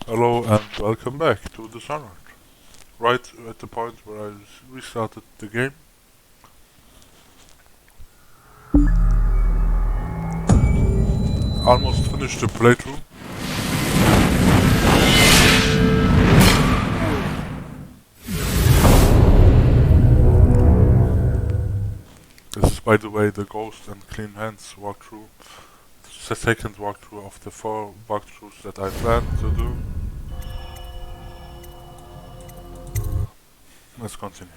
Hello and welcome back to Dishonored. Right at the point where I restarted the game. Almost finished the playthrough. This is, by the way, the Ghost and Clean Hands walkthrough. It's the second walkthrough of the 4 walkthroughs that I planned to do. Let's continue.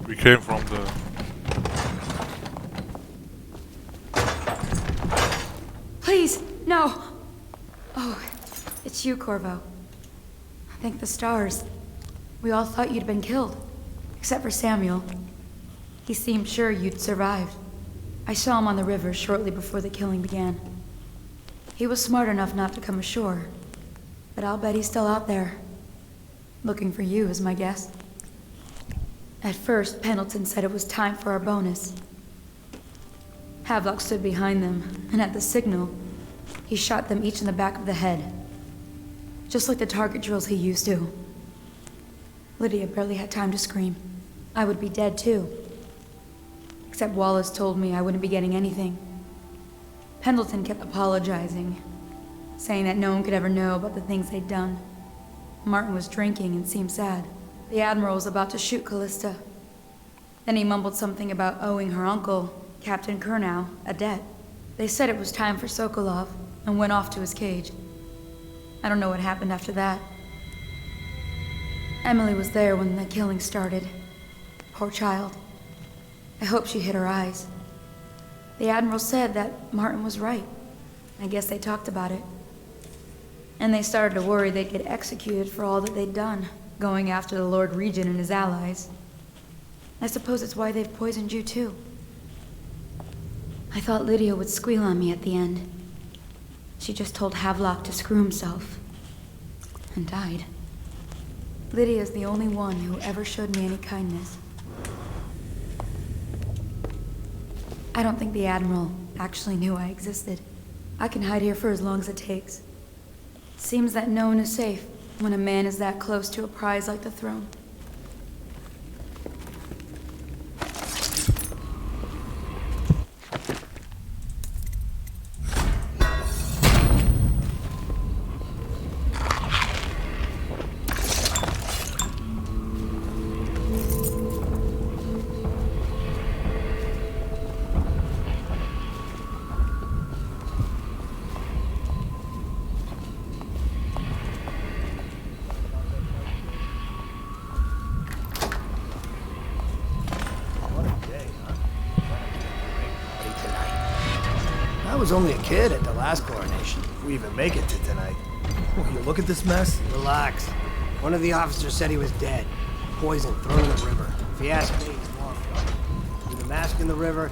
We came from the... Please, no! Oh, it's you, Corvo. Thank the stars. We all thought you'd been killed. Except for Samuel. He seemed sure you'd survived. I saw him on the river shortly before the killing began. He was smart enough not to come ashore. But I'll bet he's still out there. Looking for you, is my guess. At first, Pendleton said it was time for our bonus. Havelock stood behind them, and at the signal, he shot them each in the back of the head. Just like the target drills he used to. Lydia barely had time to scream. I would be dead too. Except Wallace told me I wouldn't be getting anything. Pendleton kept apologizing, saying that no one could ever know about the things they'd done. Martin was drinking and seemed sad. The Admiral was about to shoot Callista. Then he mumbled something about owing her uncle, Captain Kurnow, a debt. They said it was time for Sokolov, and went off to his cage. I don't know what happened after that. Emily was there when the killing started. Poor child. I hope she hid her eyes. The Admiral said that Martin was right. I guess they talked about it. And they started to worry they'd get executed for all that they'd done, going after the Lord Regent and his allies. I suppose it's why they've poisoned you too. I thought Lydia would squeal on me at the end. She just told Havelock to screw himself. And died. Lydia's the only one who ever showed me any kindness. I don't think the Admiral actually knew I existed. I can hide here for as long as it takes. Seems that no one is safe when a man is that close to a prize like the throne. I was only a kid at the last coronation. If we even make it to tonight. Will you look at this mess? Relax. One of the officers said he was dead. Poison thrown in the river. If you ask me, he's long gone. Threw the mask in the river,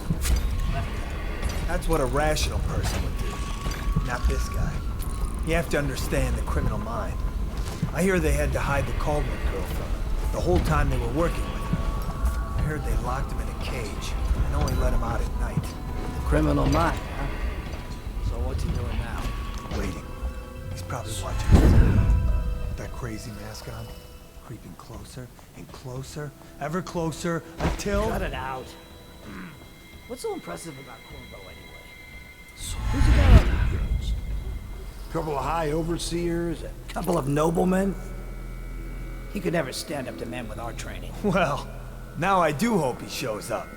left it. That's what a rational person would do. Not this guy. You have to understand the criminal mind. I hear they had to hide the Caldwell girl from him the whole time they were working with him. I heard they locked him in a cage and only let him out at night. The criminal mind, huh? So what's he doing now? Waiting. He's probably watching us. With that crazy mask on. Creeping closer and closer, ever closer, until... Cut it out. What's so impressive about Corvo anyway? So who's he got on the bridge? Couple of high overseers, a couple of noblemen. He could never stand up to men with our training. Well, now I do hope he shows up.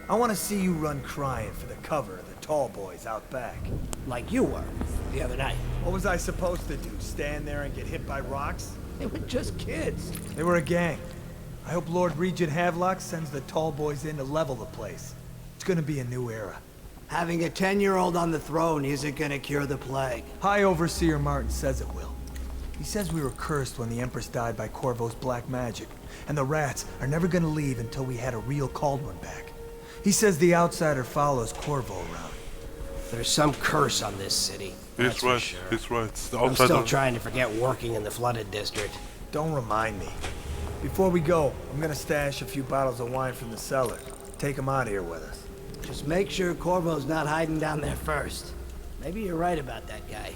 I want to see you run crying for the cover of the tall boys out back. Like you were the other night. What was I supposed to do? Stand there and get hit by rocks? They were just kids. They were a gang. I hope Lord Regent Havelock sends the tall boys in to level the place. It's gonna be a new era. Having a 10-year-old on the throne isn't gonna cure the plague. High Overseer Martin says it will. He says we were cursed when the Empress died by Corvo's black magic, and the rats are never gonna leave until we had a real Caldwell back. He says the outsider follows Corvo around. There's some curse on this city. He's right, he's right. The I'm still outsider... trying to forget working in the flooded district. Don't remind me. Before we go, I'm gonna stash a few bottles of wine from the cellar. Take them out of here with us. Just make sure Corvo's not hiding down there first. Maybe you're right about that guy.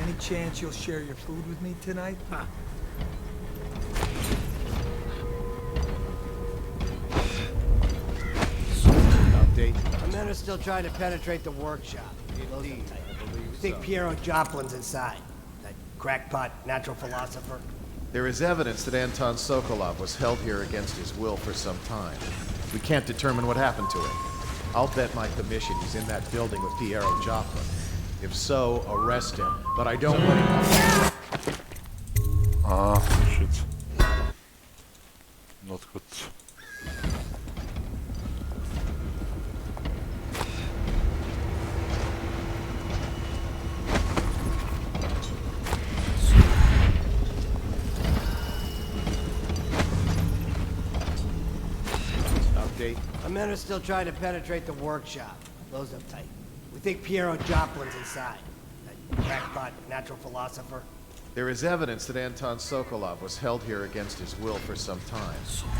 Any chance you'll share your food with me tonight? Huh. Update. Our men are still trying to penetrate the workshop. Indeed, I believe I think so. Piero Joplin's inside. That crackpot natural philosopher. There is evidence that Anton Sokolov was held here against his will for some time. We can't determine what happened to him. I'll bet my commission he's in that building with Piero Joplin. If so, arrest him. But I don't want him... Ah, shit. Not good. Update. Our men are still trying to penetrate the workshop. Close up tight. We think Piero Joplin's inside. That crackpot natural philosopher. There is evidence that Anton Sokolov was held here against his will for some time.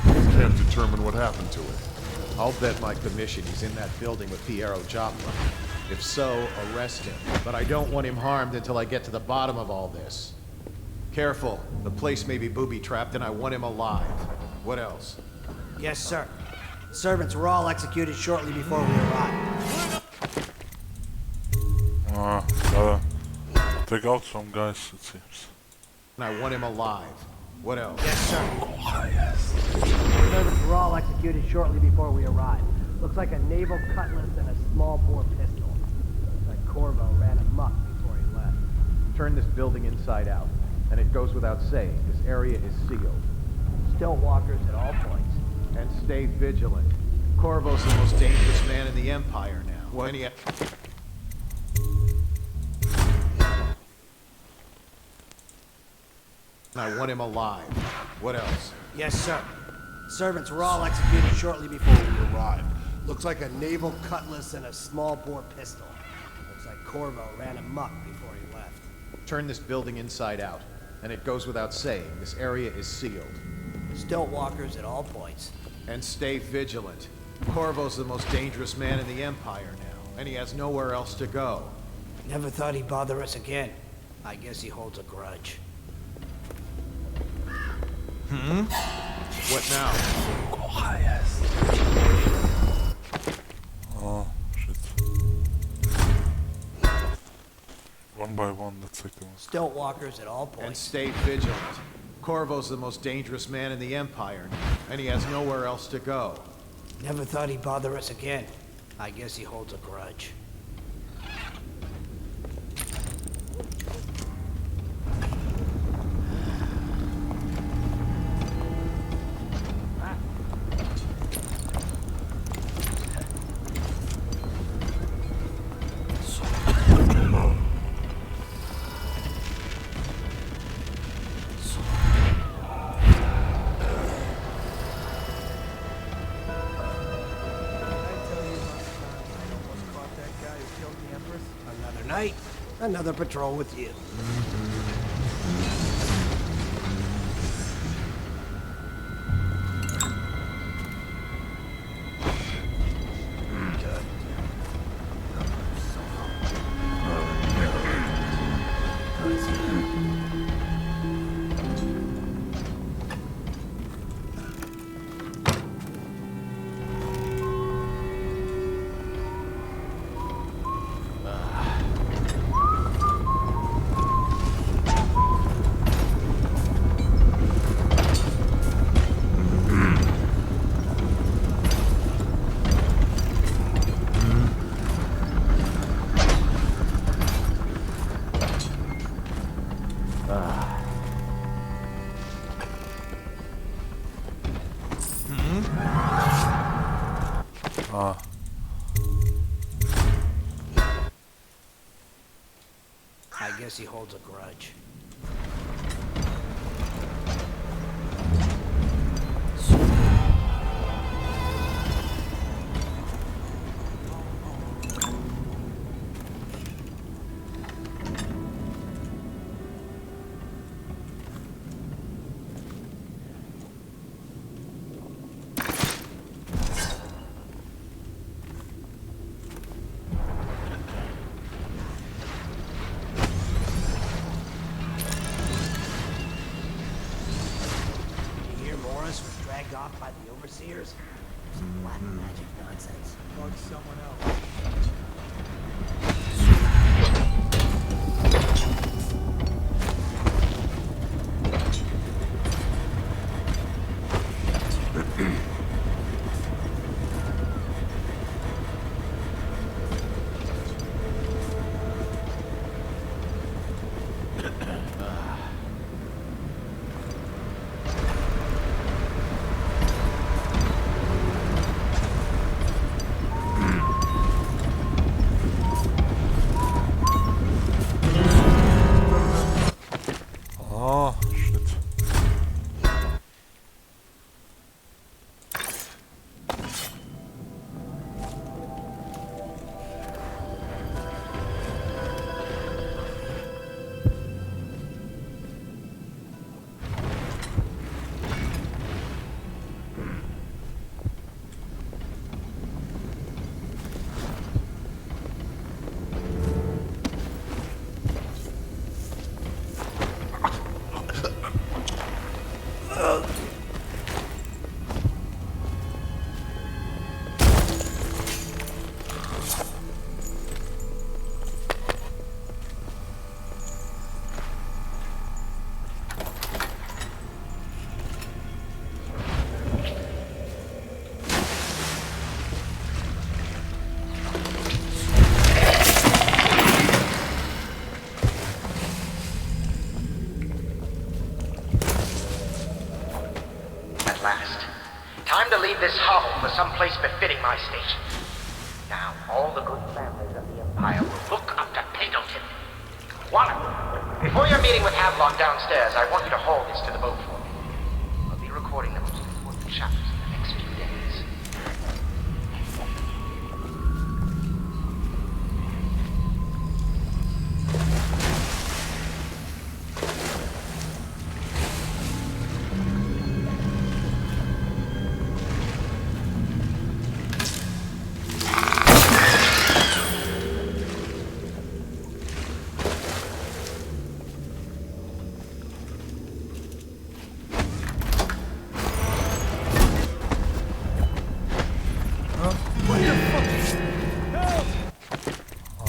We can't determine what happened to him. I'll bet my commission he's in that building with Piero Joplin. If so, arrest him. But I don't want him harmed until I get to the bottom of all this. Careful. The place may be booby-trapped and I want him alive. What else? Yes, sir. Servants were all executed shortly before we arrived. Gotta take out some guys, it seems. And I want him alive. What else? Yes, sir. Servants were all executed shortly before we arrived. Looks like a naval cutlass and a small bore pistol. Looks like Corvo ran amok before he left. Turn this building inside out. And it goes without saying, this area is sealed. Still walkers at all points. And stay vigilant. Corvo's the most dangerous man in the Empire now. What? And I want him alive. What else? Yes, sir. Servants were all executed shortly before we arrived. Looks like a naval cutlass and a small bore pistol. Looks like Corvo ran amok before he left. Turn this building inside out. And it goes without saying, this area is sealed. Still walkers at all points. And stay vigilant. Corvo's the most dangerous man in the Empire now, and he has nowhere else to go. Never thought he'd bother us again. I guess he holds a grudge. What now? Oh, shit. One by one, let's take them. Still walkers at all And points. stay vigilant. Corvo's the most dangerous man in the Empire now, and he has nowhere else to go. Never thought he'd bother us again. I guess he holds a grudge. Another night, another patrol with you. I guess he holds a grudge. overseers? Some black magic nonsense. Bug someone else. Oh, shit. At last. Time to leave this hovel for some place befitting my station. Now, all the good families of the Empire will look up to Pendleton. One, before your meeting with Havelock downstairs, I want you to hold this to the boat for me. I'll be recording the most important chapters in the next few days.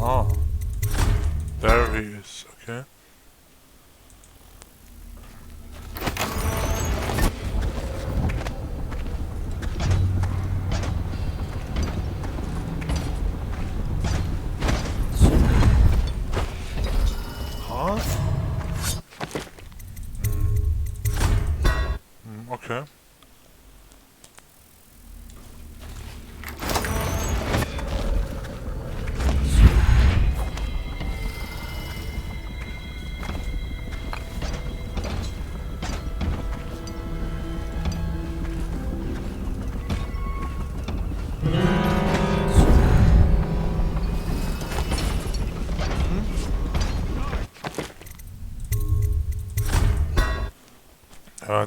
Oh. There he is, okay. Huh? Okay.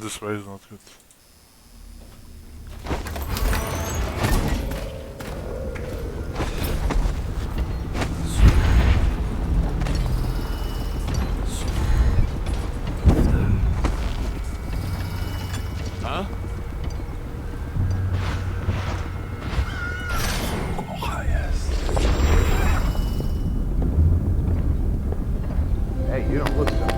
This way is not good. Huh? Hey, you don't look so good.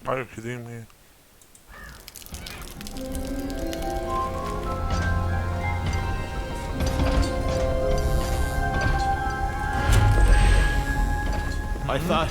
Are you kidding me? I thought...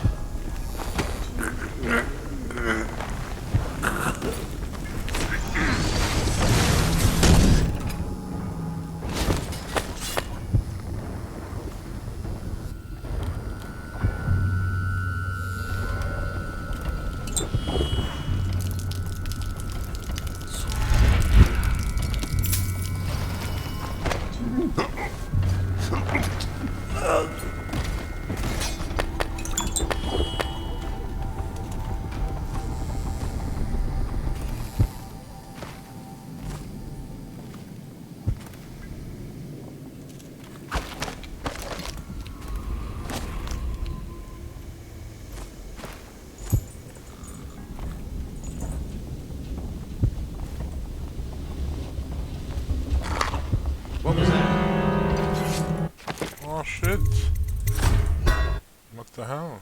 What the hell?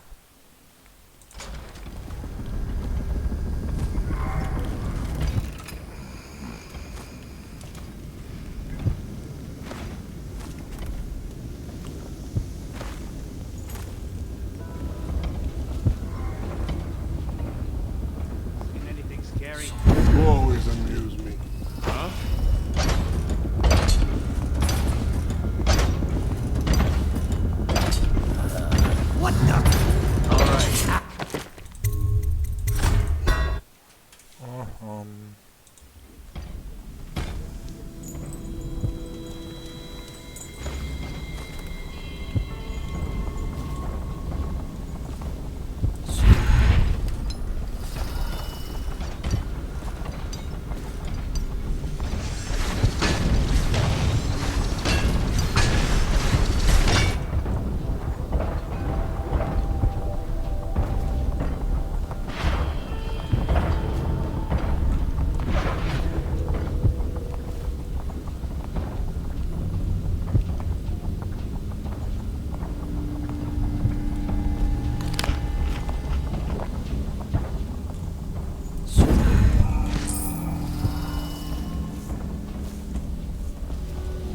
Seen anything scary? You always amuse me. Huh? What the? All right.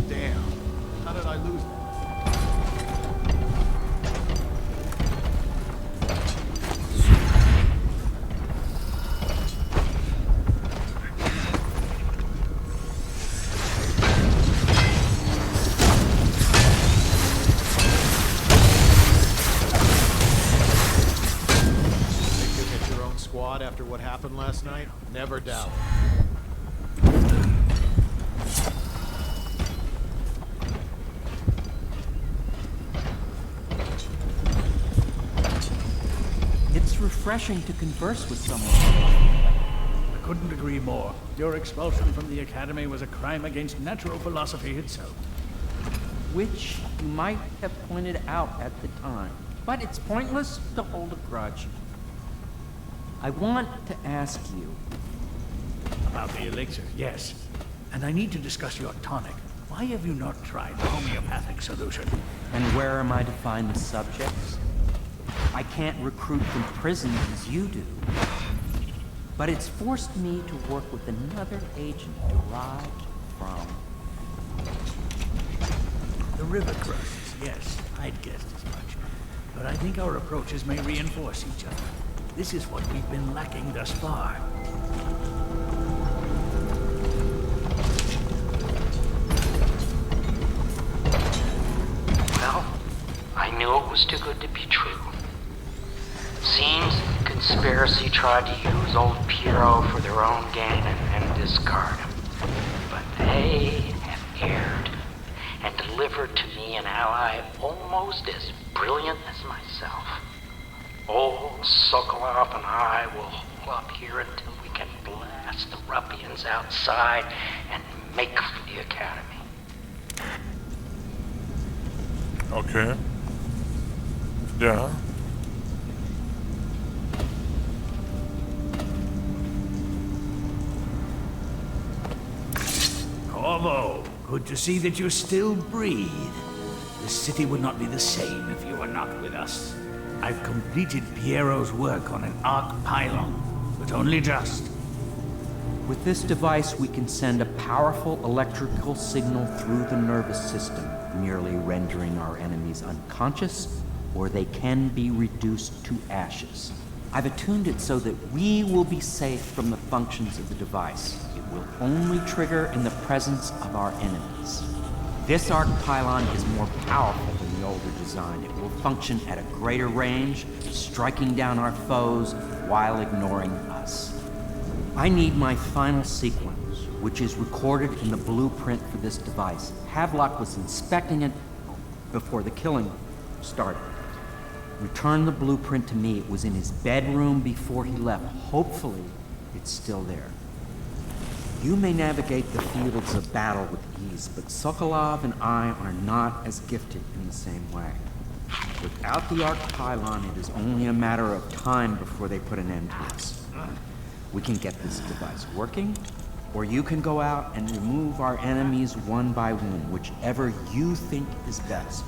Damn. How did I lose that? Think you'll get your own squad after what happened last night? Never doubt. It's refreshing to converse with someone. I couldn't agree more. Your expulsion from the Academy was a crime against natural philosophy itself. Which you might have pointed out at the time. But it's pointless to hold a grudge. I want to ask you. About the elixir, yes. And I need to discuss your tonic. Why have you not tried the homeopathic solution? And where am I to find the subjects? I can't recruit from prison as you do. But it's forced me to work with another agent derived from... The river crusts, yes. I'd guessed as much. But I think our approaches may reinforce each other. This is what we've been lacking thus far. Well, I knew it was too good to be true. Seems the conspiracy tried to use old Piero for their own gain and discard him. But they have erred and delivered to me an ally almost as brilliant as myself. Old Sokolov and I will hold up here until we can blast the ruffians outside and make for the Academy. Okay. Yeah. Corvo, good to see that you still breathe. The city would not be the same if you were not with us. I've completed Piero's work on an arc pylon, but only just. With this device, we can send a powerful electrical signal through the nervous system, merely rendering our enemies unconscious, or they can be reduced to ashes. I've attuned it so that we will be safe from the functions of the device. It will only trigger in the presence of our enemies. This arc pylon is more powerful than the older design. It will function at a greater range, striking down our foes while ignoring us. I need my final sequence, which is recorded in the blueprint for this device. Havelock was inspecting it before the killing started. Return the blueprint to me. It was in his bedroom before he left. Hopefully, it's still there. You may navigate the fields of battle with ease, but Sokolov and I are not as gifted in the same way. Without the arc pylon, it is only a matter of time before they put an end to us. We can get this device working, or you can go out and remove our enemies one by one, whichever you think is best.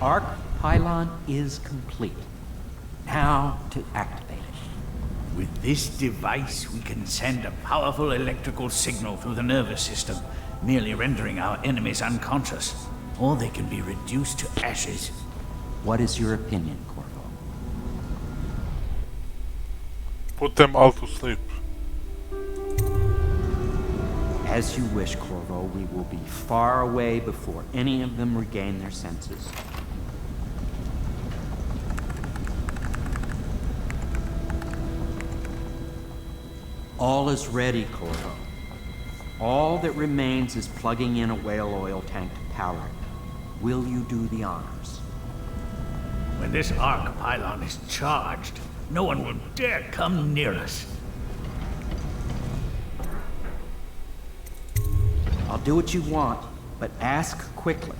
arc pylon is complete. Now to activate it. With this device, we can send a powerful electrical signal through the nervous system, merely rendering our enemies unconscious, or they can be reduced to ashes. What is your opinion, Corvo? Put them all to sleep. As you wish, Corvo. We will be far away before any of them regain their senses. All is ready, Corvo. All that remains is plugging in a whale oil tank to power it. Will you do the honors? When this arc pylon is charged, no one will dare come near us. I'll do what you want, but ask quickly.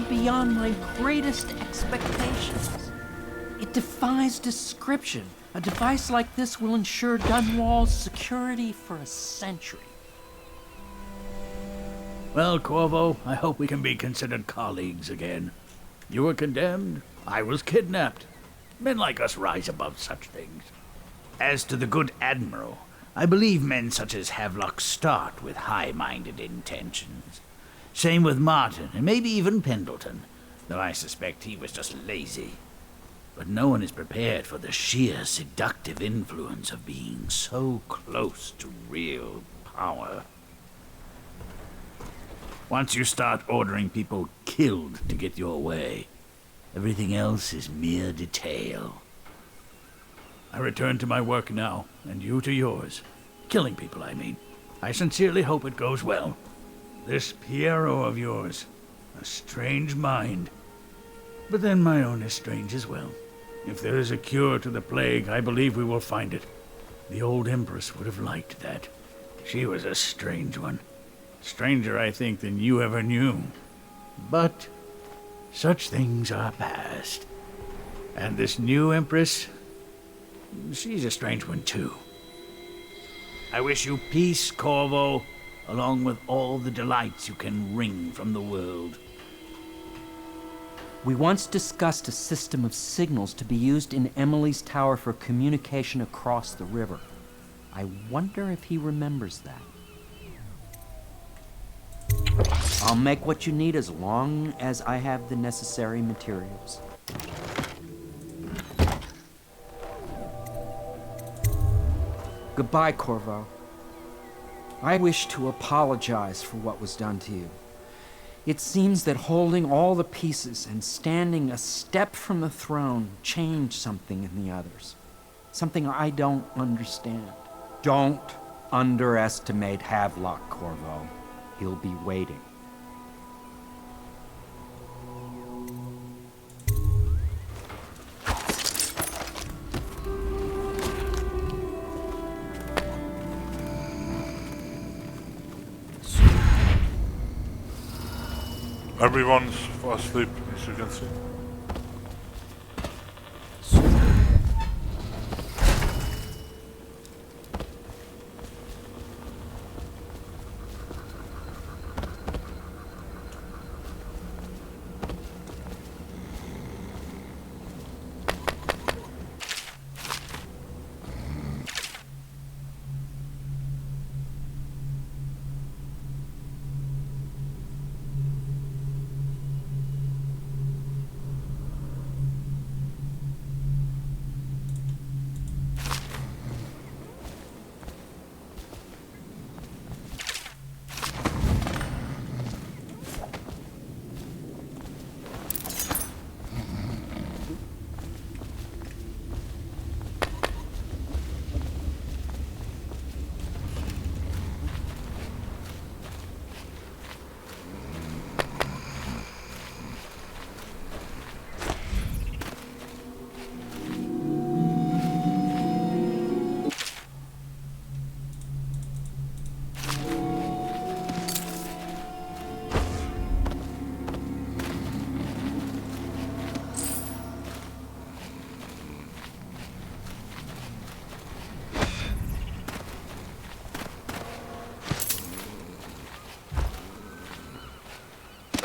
Beyond my greatest expectations. It defies description. A device like this will ensure Dunwall's security for a century. Well, Corvo, I hope we can be considered colleagues again. You were condemned, I was kidnapped. Men like us rise above such things. As to the good Admiral, I believe men such as Havelock start with high-minded intentions. Same with Martin, and maybe even Pendleton, though I suspect he was just lazy. But no one is prepared for the sheer seductive influence of being so close to real power. Once you start ordering people killed to get your way, everything else is mere detail. I return to my work now, and you to yours. Killing people, I mean. I sincerely hope it goes well. This Piero of yours, a strange mind. But then my own is strange as well. If there is a cure to the plague, I believe we will find it. The old Empress would have liked that. She was a strange one. Stranger, I think, than you ever knew. But such things are past. And this new Empress, she's a strange one too. I wish you peace, Corvo, along with all the delights you can wring from the world. We once discussed a system of signals to be used in Emily's tower for communication across the river. I wonder if he remembers that. I'll make what you need as long as I have the necessary materials. Goodbye, Corvo. I wish to apologize for what was done to you. It seems that holding all the pieces and standing a step from the throne changed something in the others. Something I don't understand. Don't underestimate Havelock, Corvo. He'll be waiting. Everyone's asleep, as you can see.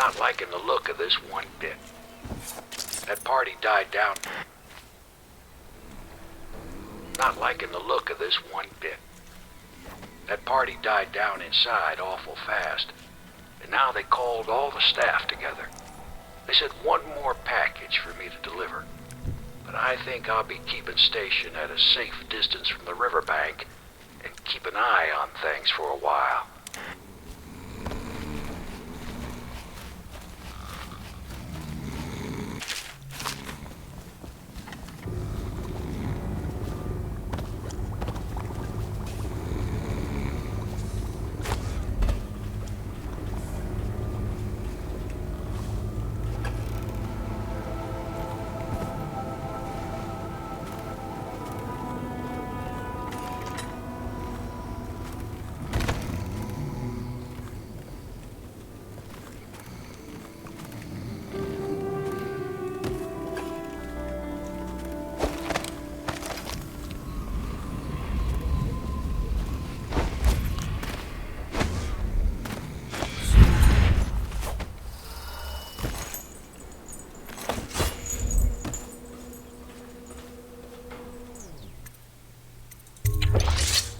Not liking the look of this one bit. That party died down. Not liking the look of this one bit. That party died down inside awful fast. And now they called all the staff together. They said one more package for me to deliver. But I think I'll be keeping station at a safe distance from the riverbank and keep an eye on things for a while.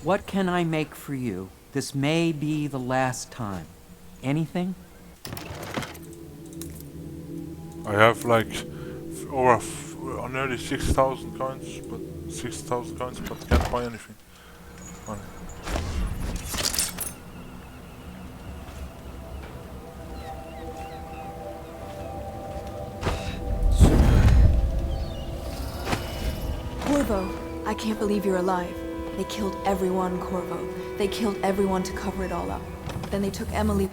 What can I make for you? This may be the last time. Anything? I have like over nearly 6,000 coins, but can't buy anything. Money. Corvo, I can't believe you're alive. They killed everyone, Corvo. They killed everyone to cover it all up. Then they took Emily.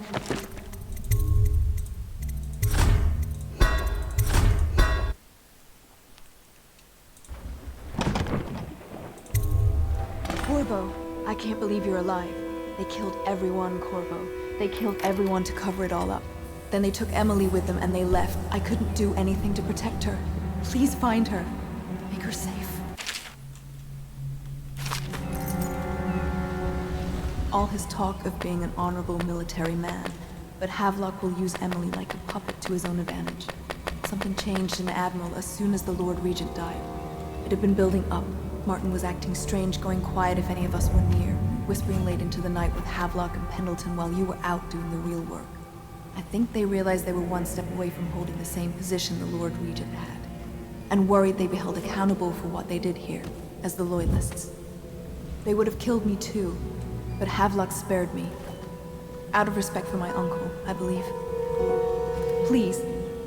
Corvo, I can't believe you're alive. They killed everyone, Corvo. They killed everyone to cover it all up. Then they took Emily with them and they left. I couldn't do anything to protect her. Please find her. Make her safe. All his talk of being an honorable military man, but Havelock will use Emily like a puppet to his own advantage. Something changed in Admiral as soon as the Lord Regent died. It had been building up. Martin was acting strange, going quiet if any of us were near, whispering late into the night with Havelock and Pendleton while you were out doing the real work. I think they realized they were one step away from holding the same position the Lord Regent had, and worried they'd be held accountable for what they did here, as the Loyalists. They would have killed me too, but Havelock spared me. Out of respect for my uncle, I believe. Please,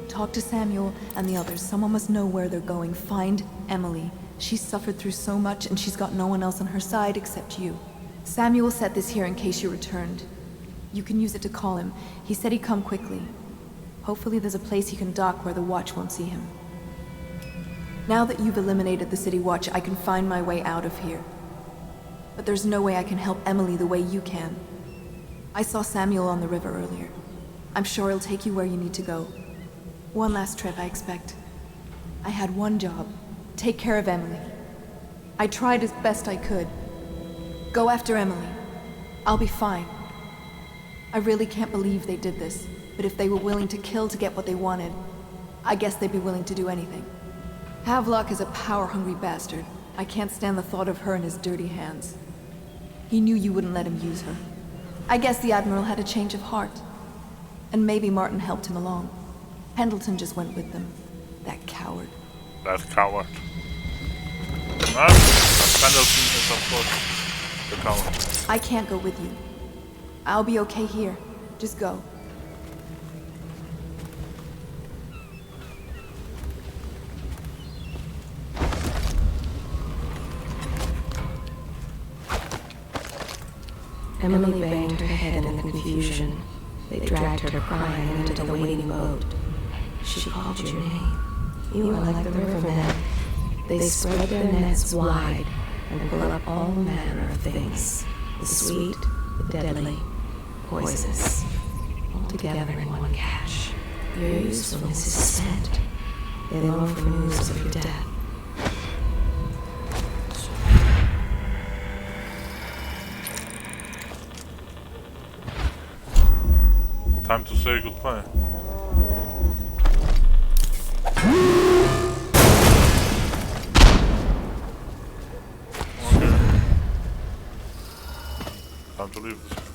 talk to Samuel and the others. Someone must know where they're going. Find Emily. She's suffered through so much and she's got no one else on her side except you. Samuel set this here in case you returned. You can use it to call him. He said he'd come quickly. Hopefully there's a place he can dock where the Watch won't see him. Now that you've eliminated the City Watch, I can find my way out of here. But there's no way I can help Emily the way you can. I saw Samuel on the river earlier. I'm sure he'll take you where you need to go. One last trip, I expect. I had one job. Take care of Emily. I tried as best I could. Go after Emily. I'll be fine. I really can't believe they did this, but if they were willing to kill to get what they wanted, I guess they'd be willing to do anything. Havelock is a power-hungry bastard. I can't stand the thought of her in his dirty hands. He knew you wouldn't let him use her. I guess the Admiral had a change of heart. And maybe Martin helped him along. Pendleton just went with them. That coward. That coward. Well, Pendleton is of course the coward. I can't go with you. I'll be okay here. Just go. Emily banged her head in the confusion. They dragged her crying into the waiting boat. She called your name. You are like the rivermen. They spread their nets wide and pull up all manner of things. The sweet, the deadly, poisonous. All together in one catch. Your usefulness is spent. They long for news of your death. Time to say goodbye. Time to leave this place.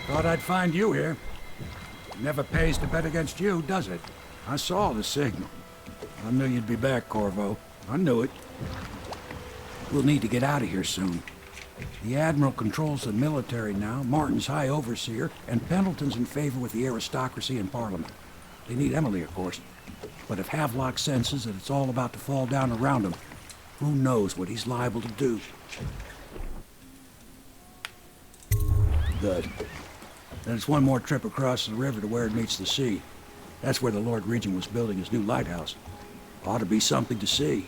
Thought I'd find you here. Never pays to bet against you, does it? I saw the signal. I knew you'd be back, Corvo. I knew it. We'll need to get out of here soon. The Admiral controls the military now, Martin's High Overseer, and Pendleton's in favor with the aristocracy and Parliament. They need Emily, of course. But if Havelock senses that it's all about to fall down around him, who knows what he's liable to do. Good. Then it's one more trip across the river to where it meets the sea. That's where the Lord Regent was building his new lighthouse. Ought to be something to see.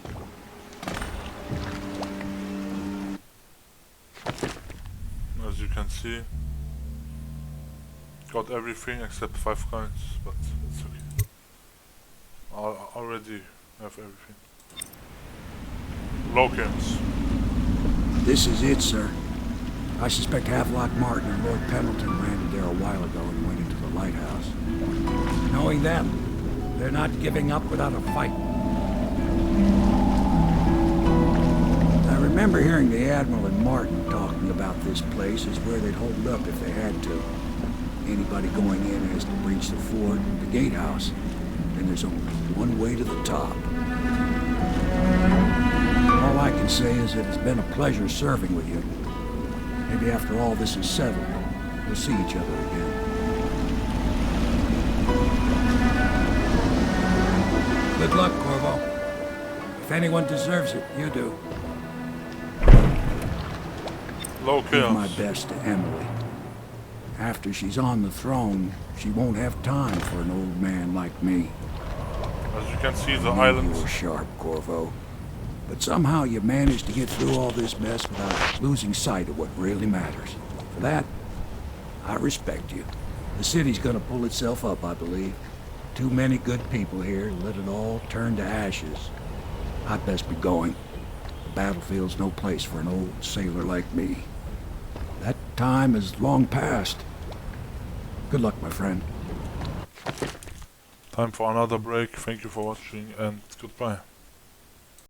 As you can see, got everything except 5 coins, but it's okay. I already have everything. Locans. This is it, sir. I suspect Havelock Martin and Lord Pendleton landed there a while ago and went into the lighthouse. Knowing them, they're not giving up without a fight. I remember hearing the Admiral and Martin talking about this place as where they'd hold up if they had to. Anybody going in has to breach the fort, the gatehouse, and there's only one way to the top. All I can say is that it's been a pleasure serving with you. Maybe after all this is settled, we'll see each other again. Good luck, Corvo. If anyone deserves it, you do. Give my best to Emily. After she's on the throne, she won't have time for an old man like me. As you can see, the island. You were sharp, Corvo. But somehow you managed to get through all this mess without losing sight of what really matters. For that, I respect you. The city's gonna pull itself up, I believe. Too many good people here to let it all turn to ashes. I'd best be going. The battlefield's no place for an old sailor like me. That time is long past. Good luck, my friend. Time for another break. Thank you for watching and goodbye.